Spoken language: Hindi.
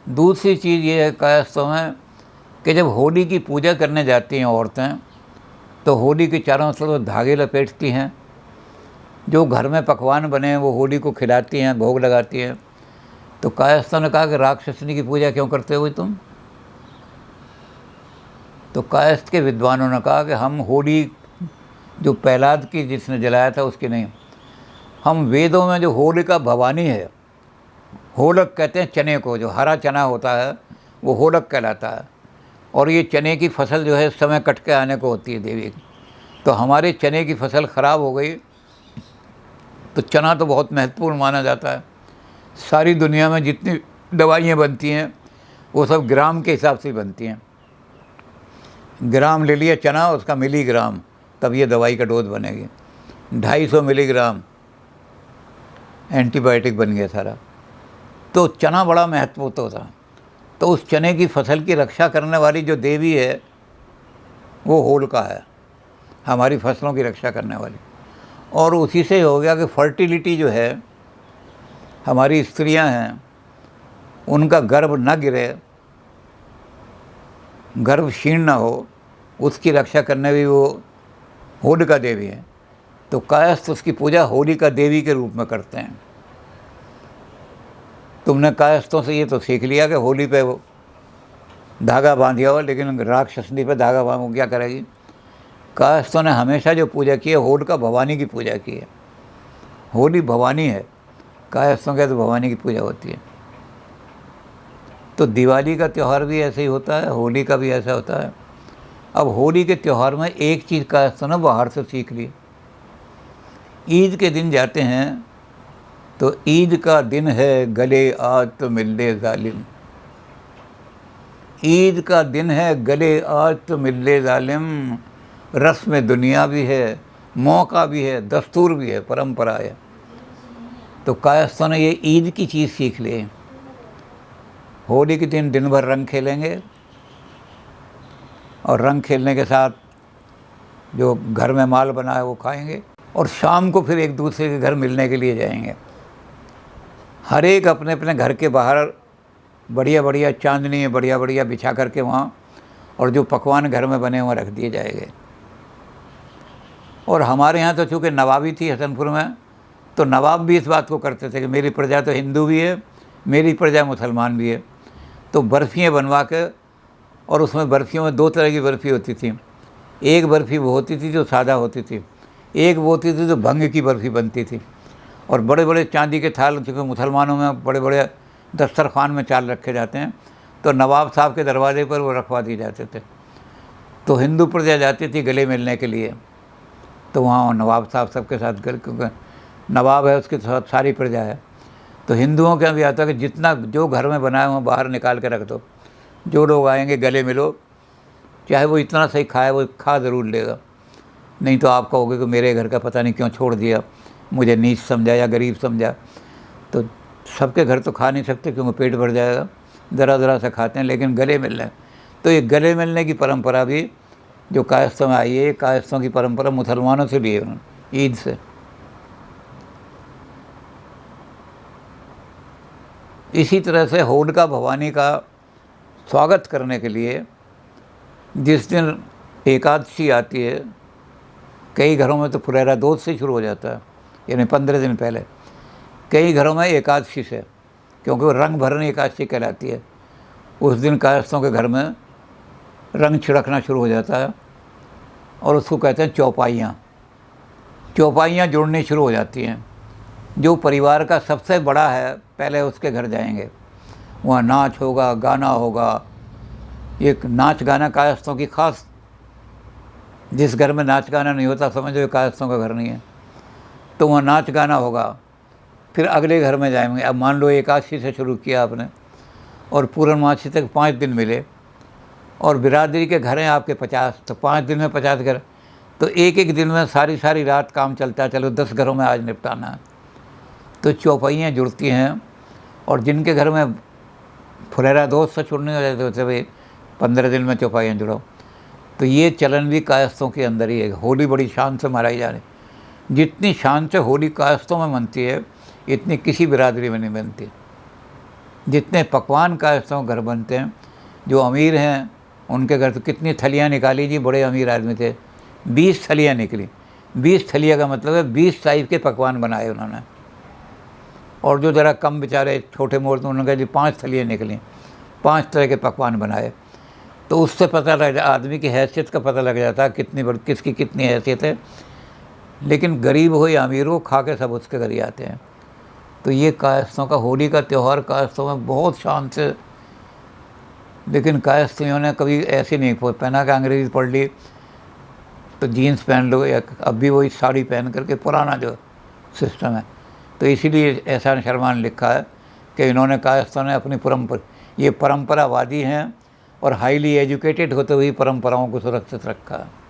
दूसरी चीज़ ये है कायस्थों में कि जब होली की पूजा करने जाती हैं औरतें तो होली के चारों तरफ धागे लपेटती हैं, जो घर में पकवान बने हैं वो होली को खिलाती हैं, भोग लगाती हैं। तो कायस्थों ने कहा कि राक्षसनी की पूजा क्यों करते हो तुम? तो कायस्थ के विद्वानों ने कहा कि हम होली जो प्रहलाद की जिसने जलाया था उसकी नहीं, हम वेदों में जो होलिका भवानी है, होलक कहते हैं चने को, जो हरा चना होता है वो होलक कहलाता है। और ये चने की फसल जो है इस समय कट के आने को होती है देवी की। तो हमारे चने की फसल ख़राब हो गई, तो चना तो बहुत महत्वपूर्ण माना जाता है। सारी दुनिया में जितनी दवाइयाँ बनती हैं वो सब ग्राम के हिसाब से बनती हैं। ग्राम ले लिया चना, उसका मिलीग्राम, तब ये दवाई का डोज बनेगी। 250 मिलीग्राम एंटीबायोटिक बन गया सारा। तो चना बड़ा महत्वपूर्ण होता है। तो उस चने की फसल की रक्षा करने वाली जो देवी है वो होलिका है, हमारी फसलों की रक्षा करने वाली। और उसी से हो गया कि फर्टिलिटी जो है, हमारी स्त्रियां हैं उनका गर्भ न गिरे, गर्भ क्षीण ना हो, उसकी रक्षा करने भी वो होलिका देवी है। तो कायस्थ उसकी पूजा होलिका देवी के रूप में करते हैं। तुमने कायस्थों से ये तो सीख लिया कि होली पे वो धागा बांध दिया हो, लेकिन राक्षसनी पे धागा बांध क्या करेगी? कायस्थों ने हमेशा जो पूजा की है होलिका भवानी की पूजा की है। होली भवानी है, कायस्थों के तो भवानी की पूजा होती है। तो दिवाली का त्यौहार भी ऐसे ही होता है, होली का भी ऐसा होता है। अब होली के त्यौहार में एक चीज़ कायस्थों ने बाहर से सीख ली। ईद के दिन जाते हैं तो ईद का दिन है गले आज तो मिल ले जालिम, ईद का दिन है गले आज तो मिल ले जालिम। रस्म दुनिया भी है, मौका भी है, दस्तूर भी है, परंपरा है। तो कायस्थों ने ये ईद की चीज़ सीख ली। होली के दिन भर रंग खेलेंगे और रंग खेलने के साथ जो घर में माल बना है वो खाएंगे, और शाम को फिर एक दूसरे के घर मिलने के लिए जाएंगे। हर एक अपने अपने घर के बाहर बढ़िया बढ़िया चांदनी बढ़िया बढ़िया बिछा करके वहाँ, और जो पकवान घर में बने वहाँ रख दिए जाएंगे। और हमारे यहाँ तो चूँकि नवाबी थी हसनपुर में, तो नवाब भी इस बात को करते थे कि मेरी प्रजा तो हिंदू भी है, मेरी प्रजा मुसलमान भी है। तो बर्फ़ियाँ बनवा के, और उसमें बर्फ़ियों में 2 तरह की बर्फ़ी होती थी। एक बर्फ़ी वो होती थी जो सादा होती थी, एक वो होती थी जो भंग की बर्फ़ी बनती थी। और बड़े बड़े चांदी के थाल, चूँकि मुसलमानों में बड़े बड़े दस्तरखान में चाल रखे जाते हैं, तो नवाब साहब के दरवाजे पर वो रखवा दिए जाते थे। तो हिंदू प्रजा जाती थी गले मिलने के लिए, तो वहाँ नवाब साहब सबके साथ गले, क्योंकि नवाब है उसके साथ सारी प्रजा है। तो हिंदुओं के यहाँ भी आता है कि जितना जो घर में बनाए हुआ बाहर निकाल के रख दो, जो लोग आएंगे गले मिलो, चाहे वो इतना सही खाए, वो खा ज़रूर लेगा, नहीं तो आप कहोगे कि मेरे घर का पता नहीं क्यों छोड़ दिया, मुझे नीच समझा या गरीब समझा। तो सबके घर तो खा नहीं सकते क्योंकि पेट भर जाएगा, ज़रा ज़रा सा खाते हैं, लेकिन गले मिलने, तो ये गले मिलने की परंपरा भी जो कायस्थों में आई है, कायस्थों की परंपरा मुसलमानों से ली है उन्होंने, ईद से। इसी तरह से होलिका भवानी का स्वागत करने के लिए जिस दिन एकादशी आती है, कई घरों में तो फुलेरा दूध से शुरू हो जाता है, यानी 15 दिन पहले। कई घरों में एकादशी से, क्योंकि वो रंग भरने एकादशी कहलाती है। उस दिन कायस्थों के घर में रंग छिड़कना शुरू हो जाता है, और उसको कहते हैं चौपाइयाँ। चौपाइयाँ जुड़नी शुरू हो जाती हैं। जो परिवार का सबसे बड़ा है पहले उसके घर जाएंगे, वहाँ नाच होगा, गाना होगा। एक नाच गाना कायस्थों की खास, जिस घर में नाच गाना नहीं होता समझो ये कायस्थों का घर नहीं है। तो वहाँ नाच गाना होगा, फिर अगले घर में जाएंगे। अब मान लो एकादशी से शुरू किया आपने और पूर्णमासी तक 5 दिन मिले, और बिरादरी के घर हैं आपके 50, तो 5 दिन में 50 घर, तो एक एक दिन में सारी सारी रात काम चलता है, चलो 10 घरों में आज निपटाना है। तो चौपाइयाँ जुड़ती हैं, और जिनके घर में फुलेरा दोस्त से छुड़ने हो जाते होते भाई 15 दिन में चौपाइयाँ जुड़ो। तो ये चलन भी कायस्थों के अंदर ही है। होली बड़ी शान से मनाई जा रही, जितनी शान से होली कायस्थों में मनती है इतनी किसी बिरादरी में नहीं बनती। जितने पकवान कायस्थों के घर बनते हैं, जो अमीर हैं उनके घर तो कितनी थलियाँ निकाली जी, बड़े अमीर आदमी थे, 20 थलियाँ निकली। 20 थलियाँ का मतलब है 20 टाइप के पकवान बनाए उन्होंने। और जो ज़रा कम बेचारे छोटे मोटे, उन्होंने कहा जी 5 थलियाँ निकली, 5 तरह के पकवान बनाए। तो उससे पता लग आदमी की हैसियत का पता लग जाता है कितनी बड़ी, किसकी कितनी हैसियत है। लेकिन गरीब हो या अमीर हो, खा के सब उसके घर ही आते हैं। तो ये कायस्थों का, होली का त्यौहार कायस्थों में बहुत शान से, लेकिन कायस्थियों ने कभी ऐसे नहीं पहना कि अंग्रेज़ी पढ़ ली तो जीन्स पहन लो, या अब भी वही साड़ी पहन करके, पुराना जो सिस्टम है। तो इसीलिए एहसान शर्मा ने लिखा है कि इन्होंने, कायस्थों ने अपनी ये परंपरावादी हैं और हाईली एजुकेटेड होते हुए परंपराओं को सुरक्षित रखा है।